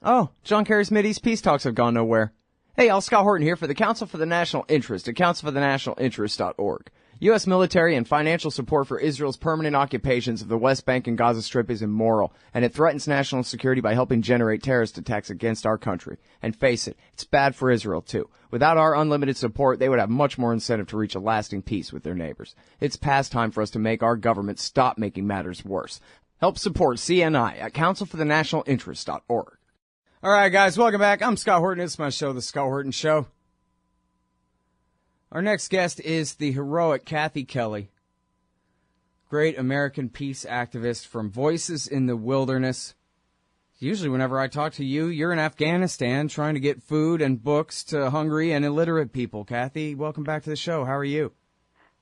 Oh, John Kerry's Mideast peace talks have gone nowhere. Hey, y'all, Scott Horton here for the Council for the National Interest at councilforthenationalinterest.org. U.S. military and financial support for Israel's permanent occupations of the West Bank and Gaza Strip is immoral, and it threatens national security by helping generate terrorist attacks against our country. And face it, it's bad for Israel, too. Without our unlimited support, they would have much more incentive to reach a lasting peace with their neighbors. It's past time for us to make our government stop making matters worse. Help support CNI at councilforthenationalinterest.org. All right, guys, welcome back. I'm Scott Horton. It's my show, The Scott Horton Show. Our next guest is the heroic Kathy Kelly, great American peace activist from Voices in the Wilderness. Usually whenever I talk to you, you're in Afghanistan trying to get food and books to hungry and illiterate people. Kathy, welcome back to the show. How are you?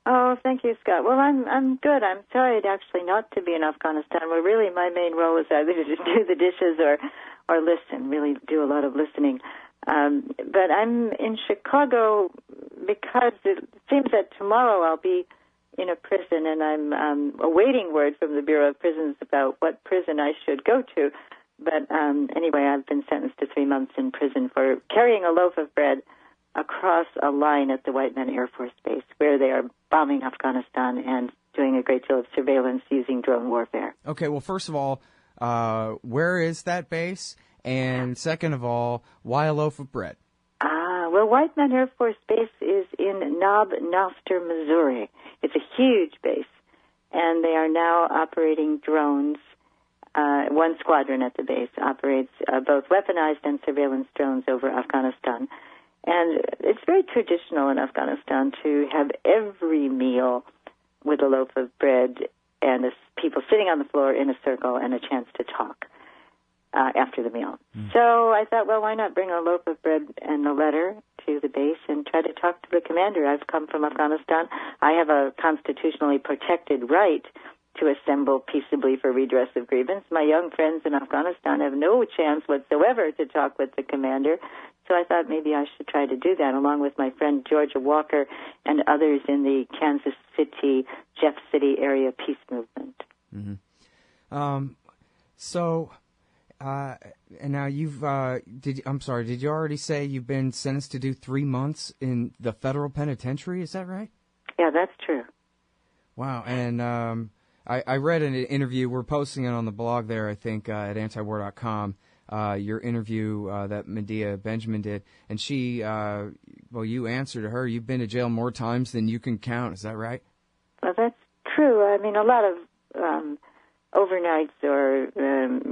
Oh, thank you, Scott. Well, I'm good. I'm sorry actually not to be in Afghanistan, where really my main role is either to do the dishes or listen, really do a lot of listening. But I'm in Chicago because it seems that tomorrow I'll be in a prison, and I'm awaiting word from the Bureau of Prisons about what prison I should go to. But anyway, I've been sentenced to 3 months in prison for carrying a loaf of bread across a line at the Whiteman Air Force Base, where they are bombing Afghanistan and doing a great deal of surveillance using drone warfare. Okay, well, first of all, where is that base? And second of all, why a loaf of bread? Well, Whiteman Air Force Base is in Knob Noster, Missouri. It's a huge base, and they are now operating drones. One squadron at the base operates both weaponized and surveillance drones over Afghanistan. And it's very traditional in Afghanistan to have every meal with a loaf of bread and people sitting on the floor in a circle and a chance to talk after the meal. So I thought, well, why not bring a loaf of bread and a letter to the base and try to talk to the commander? I've come from Afghanistan. I have a constitutionally protected right to assemble peaceably for redress of grievance. My young friends in Afghanistan have no chance whatsoever to talk with the commander. So I thought maybe I should try to do that, along with my friend Georgia Walker and others in the Kansas City, Jeff City area peace movement. Mm-hmm. And now did you already say you've been sentenced to do 3 months in the federal penitentiary? Is that right? Yeah, that's true. Wow. And I read an interview, we're posting it on the blog there, I think, at antiwar.com, your interview that Medea Benjamin did, and she, you answered to her, you've been to jail more times than you can count. Is that right? Well, that's true. I mean, a lot of overnights or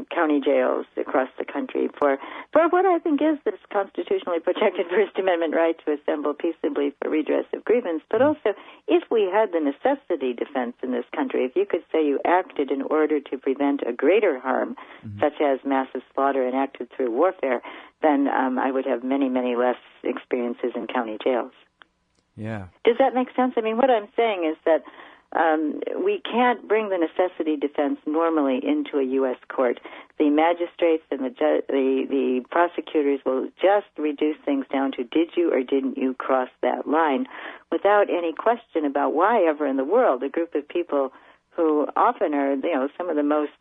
county jails across the country for what I think is this constitutionally protected First Amendment right to assemble peaceably for redress of grievance. But also, if we had the necessity defense in this country, if you could say you acted in order to prevent a greater harm, such as massive slaughter and acted through warfare, then I would have many, many less experiences in county jails. Yeah. Does that make sense? I mean, what I'm saying is that we can't bring the necessity defense normally into a U.S. court. The magistrates and the prosecutors will just reduce things down to did you or didn't you cross that line, without any question about why ever in the world a group of people who often are, some of the most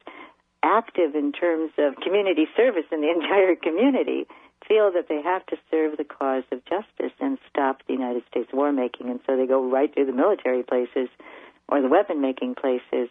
active in terms of community service in the entire community feel that they have to serve the cause of justice and stop the United States war making, and so they go right to the military places or the weapon-making places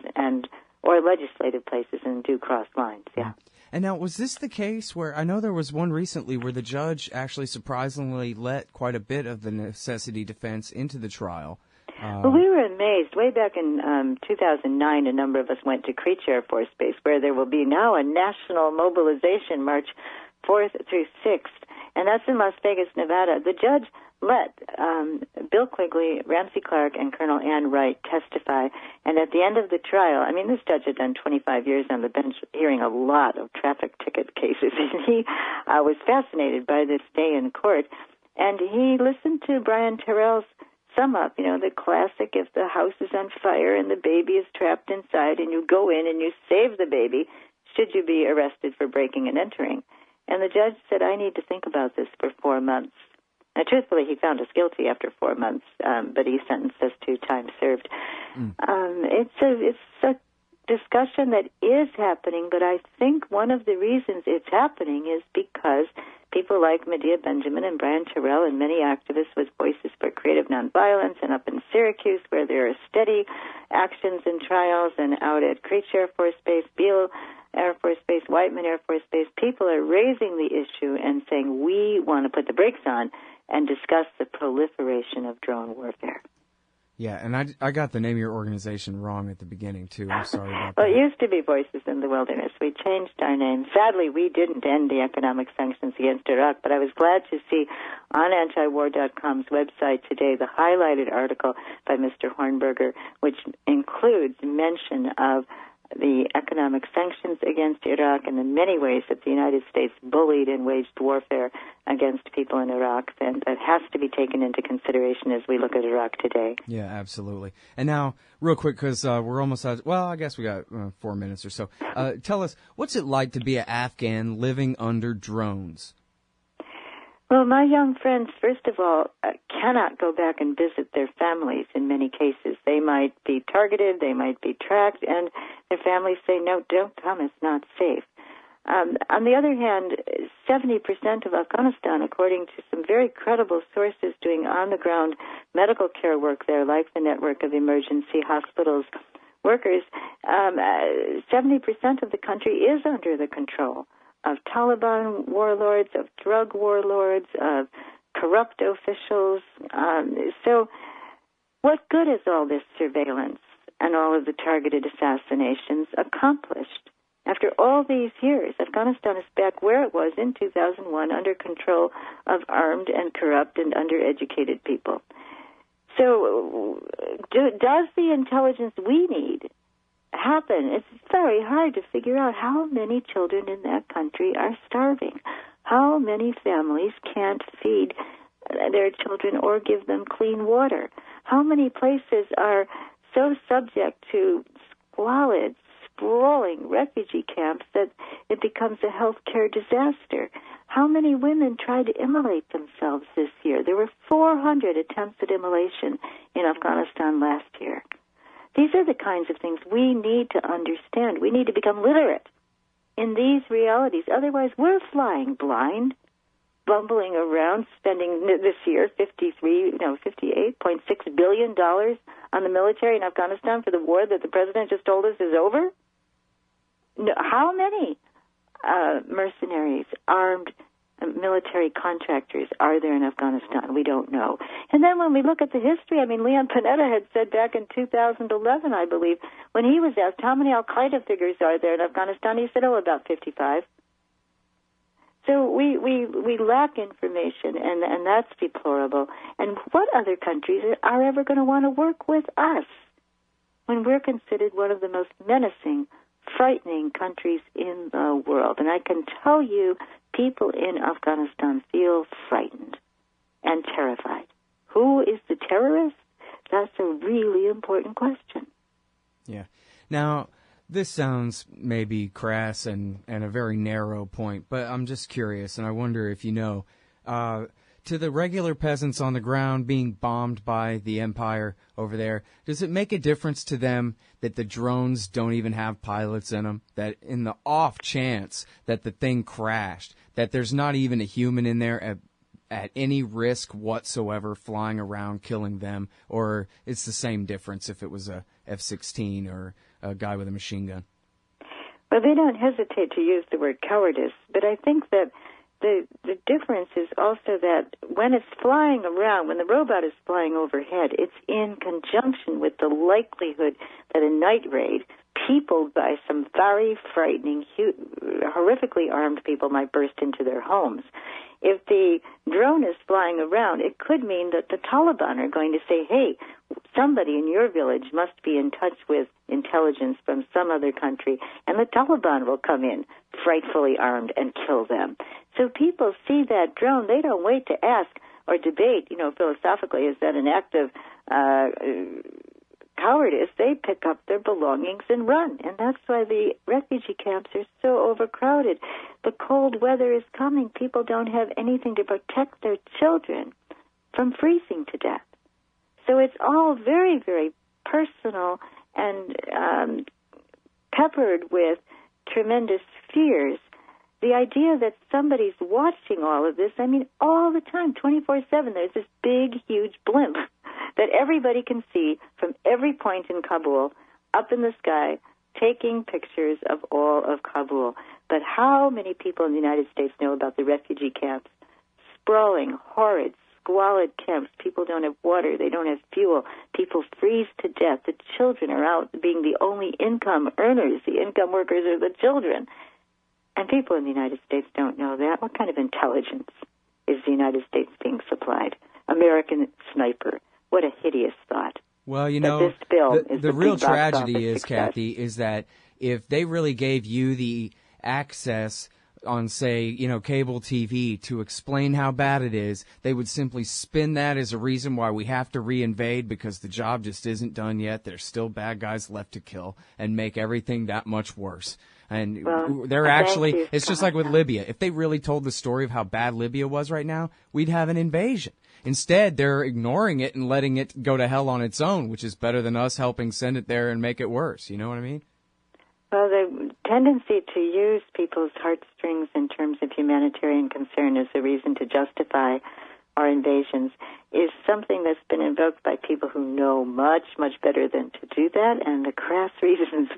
or legislative places and do cross lines, yeah. And now, was this the case where, I know there was one recently where the judge actually surprisingly let quite a bit of the necessity defense into the trial? Well, we were amazed. Way back in 2009, a number of us went to Creech Air Force Base, where there will be now a national mobilization march 4th through 6th, and that's in Las Vegas, Nevada. The judge let Bill Quigley, Ramsey Clark, and Colonel Ann Wright testify. And at the end of the trial, I mean, this judge had done 25 years on the bench hearing a lot of traffic ticket cases. And he was fascinated by this day in court. And he listened to Brian Terrell's sum up, the classic, if the house is on fire and the baby is trapped inside and you go in and you save the baby, should you be arrested for breaking and entering? And the judge said, I need to think about this for 4 months. Now, truthfully, he found us guilty after 4 months, but he sentenced us to time served. It's a discussion that is happening, but I think one of the reasons it's happening is because people like Medea Benjamin and Brian Terrell and many activists with voices for creative nonviolence, and up in Syracuse where there are steady actions and trials, and out at Creech Air Force Base, Beale Air Force Base, Whiteman Air Force Base, people are raising the issue and saying we want to put the brakes on and discuss the proliferation of drone warfare. Yeah, and I got the name of your organization wrong at the beginning, too. I'm sorry about Well, that. it used to be Voices in the Wilderness. We changed our name. Sadly, we didn't end the economic sanctions against Iraq, but I was glad to see on antiwar.com's website today the highlighted article by Mr. Hornberger, which includes mention of the economic sanctions against Iraq and the many ways that the United States bullied and waged warfare against people in Iraq, and that has to be taken into consideration as we look at Iraq today. Yeah, absolutely. And now, real quick, because we're almost out, well, I guess we got 4 minutes or so. Tell us, what's it like to be an Afghan living under drones? Well, my young friends, first of all, cannot go back and visit their families in many cases. They might be targeted, they might be tracked, and their families say, no, don't come, it's not safe. On the other hand, 70% of Afghanistan, according to some very credible sources doing on-the-ground medical care work there, like the Network of Emergency Hospitals workers, 70% of the country is under the control of Taliban warlords, of drug warlords, of corrupt officials. So what good has all this surveillance and all of the targeted assassinations accomplished? After all these years, Afghanistan is back where it was in 2001, under control of armed and corrupt and undereducated people. So does the intelligence we need happen? It's very hard to figure out how many children in that country are starving, how many families can't feed their children or give them clean water, how many places are so subject to squalid, sprawling refugee camps that it becomes a healthcare disaster. How many women tried to immolate themselves this year? There were 400 attempts at immolation in Afghanistan last year. These are the kinds of things we need to understand. We need to become literate in these realities. Otherwise, we're flying blind, bumbling around, spending this year $58.6 billion on the military in Afghanistan for the war that the president just told us is over. No, how many mercenaries, armed military contractors are there in Afghanistan? We don't know. And then when we look at the history, I mean, Leon Panetta had said back in 2011, I believe, when he was asked how many al-Qaeda figures are there in Afghanistan, he said, about 55. So we lack information, and that's deplorable. And what other countries are ever going to want to work with us when we're considered one of the most menacing, frightening countries in the world? And I can tell you, people in Afghanistan feel frightened and terrified. Who is the terrorist? That's a really important question. Yeah. Now, this sounds maybe crass and a very narrow point, but I'm just curious, and I wonder if you know, to the regular peasants on the ground being bombed by the empire over there, does it make a difference to them that the drones don't even have pilots in them, that in the off chance that the thing crashed, that there's not even a human in there at any risk whatsoever flying around killing them, or it's the same difference if it was a F-16 or a guy with a machine gun? Well, they don't hesitate to use the word cowardice, but I think that the difference is also that when it's flying around, when the robot is flying overhead, it's in conjunction with the likelihood that a night raid, peopled by some very frightening, horrifically armed people, might burst into their homes. If the drone is flying around, it could mean that the Taliban are going to say, hey, somebody in your village must be in touch with intelligence from some other country, and the Taliban will come in, frightfully armed, and kill them. So people see that drone. They don't wait to ask or debate, philosophically, is that an act of cowardice? They pick up their belongings and run. And that's why the refugee camps are so overcrowded. The cold weather is coming. People don't have anything to protect their children from freezing to death. So it's all very, very personal and peppered with tremendous fears. The idea that somebody's watching all of this, I mean, all the time, 24/7, there's this big, huge blimp that everybody can see from every point in Kabul, up in the sky, taking pictures of all of Kabul. But how many people in the United States know about the refugee camps? Sprawling, horrid, squalid camps. People don't have water. They don't have fuel. People freeze to death. The children are out being the only income earners. The income workers are the children. And people in the United States don't know that. What kind of intelligence is the United States being supplied? American sniper. What a hideous thought. Well, you know, the real tragedy is, Kathy, is that if they really gave you the access on, say, you know, cable TV to explain how bad it is, they would simply spin that as a reason why we have to reinvade because the job just isn't done yet. There's still bad guys left to kill and make everything that much worse. And they're actually, it's just like with Libya. If they really told the story of how bad Libya was right now, we'd have an invasion. Instead, they're ignoring it and letting it go to hell on its own, which is better than us helping send it there and make it worse. You know what I mean? Well, the tendency to use people's heartstrings in terms of humanitarian concern as a reason to justify our invasions is something that's been invoked by people who know much, much better than to do that, and the crass reasons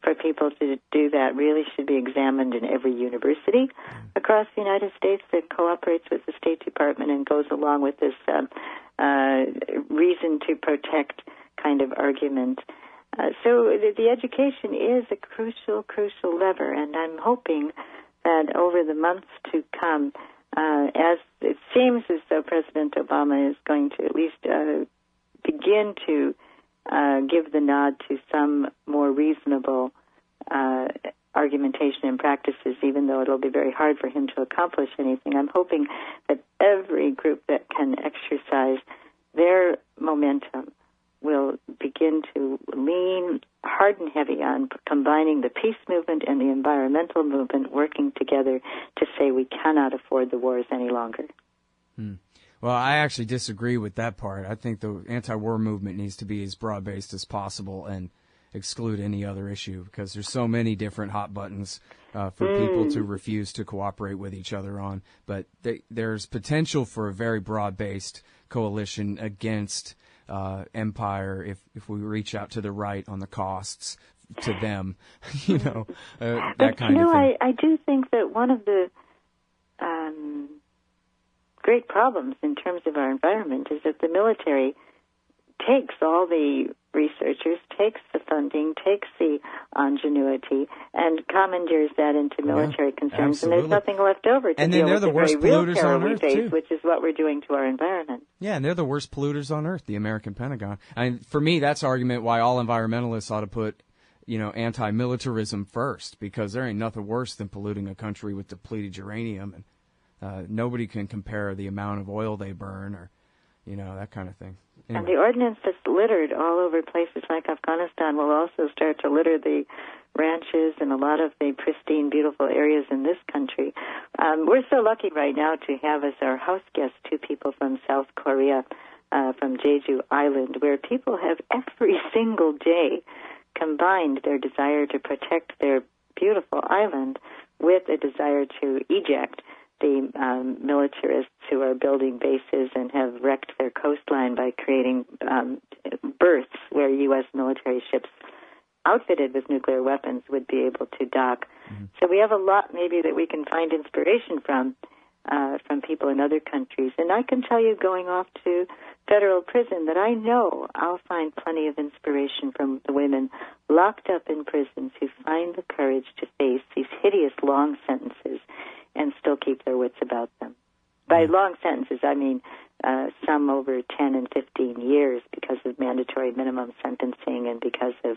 for people to do that really should be examined in every university across the United States that cooperates with the State Department and goes along with this reason to protect kind of argument. So the education is a crucial, crucial lever, and I'm hoping that over the months to come, as it seems as though President Obama is going to at least begin to give the nod to some more reasonable argumentation and practices, even though it'll be very hard for him to accomplish anything. I'm hoping that every group that can exercise their momentum will begin to lean hard and heavy on combining the peace movement and the environmental movement, working together to say we cannot afford the wars any longer. Well, I actually disagree with that part. I think the anti-war movement needs to be as broad-based as possible and exclude any other issue because there's so many different hot buttons for people to refuse to cooperate with each other on. But there's potential for a very broad-based coalition against empire if we reach out to the right on the costs to them, you know, that kind of thing. I do think that one of the great problems in terms of our environment is that the military takes all the researchers, takes the funding, takes the ingenuity, and commandeers that into military concerns, absolutely. And there's nothing left over to deal with the very real terror we face, which is what we're doing to our environment. Yeah, and they're the worst polluters on Earth, the American Pentagon. For me, that's argument why all environmentalists ought to put, you know, anti-militarism first, because there ain't nothing worse than polluting a country with depleted uranium, and nobody can compare the amount of oil they burn or, you know, that kind of thing. Anyway. And the ordnance that's littered all over places like Afghanistan will also start to litter the ranches and a lot of the pristine, beautiful areas in this country. We're so lucky right now to have as our house guests two people from South Korea, from Jeju Island, where people have every single day combined their desire to protect their beautiful island with a desire to eject the militarists who are building bases and have wrecked their coastline by creating berths where U.S. military ships outfitted with nuclear weapons would be able to dock. So we have a lot maybe that we can find inspiration from people in other countries. And I can tell you, going off to federal prison, that I know I'll find plenty of inspiration from the women locked up in prisons who find the courage to face these hideous long sentences and still keep their wits about them. By long sentences, I mean some over 10 and 15 years because of mandatory minimum sentencing and because of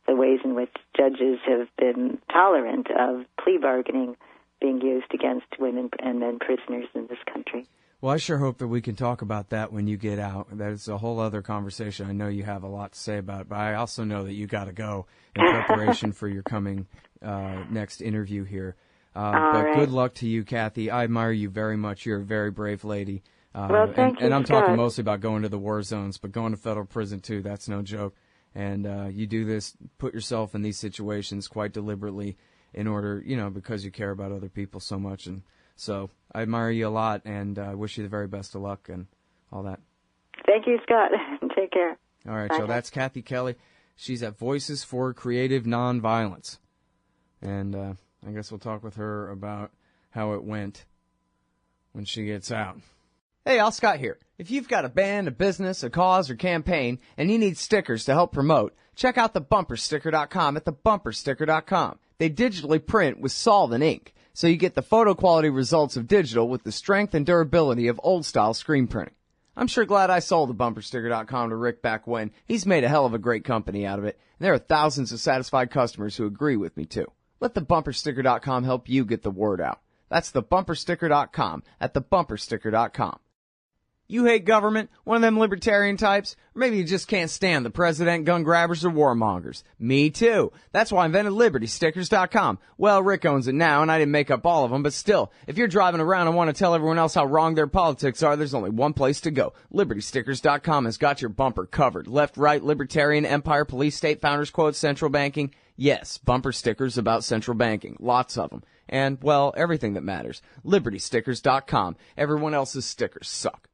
the ways in which judges have been tolerant of plea bargaining being used against women and men prisoners in this country. Well, I sure hope that we can talk about that when you get out. That is a whole other conversation. I know you have a lot to say about it, but I also know that you got to go in preparation for your coming next interview here. But right. Good luck to you, Kathy. I admire you very much. You're a very brave lady. Well, thank you, and I'm Scott. talking mostly about going to the war zones, but going to federal prison, too, that's no joke. And you do this, put yourself in these situations quite deliberately in order, because you care about other people so much. And so I admire you a lot, and I wish you the very best of luck and all that. Thank you, Scott. Take care. All right, Bye. so that's Kathy Kelly. She's at Voices for Creative Nonviolence. And I guess we'll talk with her about how it went when she gets out. Hey, Al Scott here. If you've got a band, a business, a cause, or campaign, and you need stickers to help promote, check out thebumpersticker.com at thebumpersticker.com. They digitally print with solvent ink, so you get the photo quality results of digital with the strength and durability of old-style screen printing. I'm sure glad I sold thebumpersticker.com to Rick back when. He's made a hell of a great company out of it, and there are thousands of satisfied customers who agree with me, too. Let thebumpersticker.com help you get the word out. That's thebumpersticker.com at thebumpersticker.com. You hate government, one of them libertarian types, or maybe you just can't stand the president, gun grabbers, or warmongers. Me too. That's why I invented LibertyStickers.com. Well, Rick owns it now, and I didn't make up all of them, but still, if you're driving around and want to tell everyone else how wrong their politics are, there's only one place to go. LibertyStickers.com has got your bumper covered. Left, right, libertarian, empire, police, state, founders quotes, central banking. Yes, bumper stickers about central banking. Lots of them. And, well, everything that matters. LibertyStickers.com. Everyone else's stickers suck.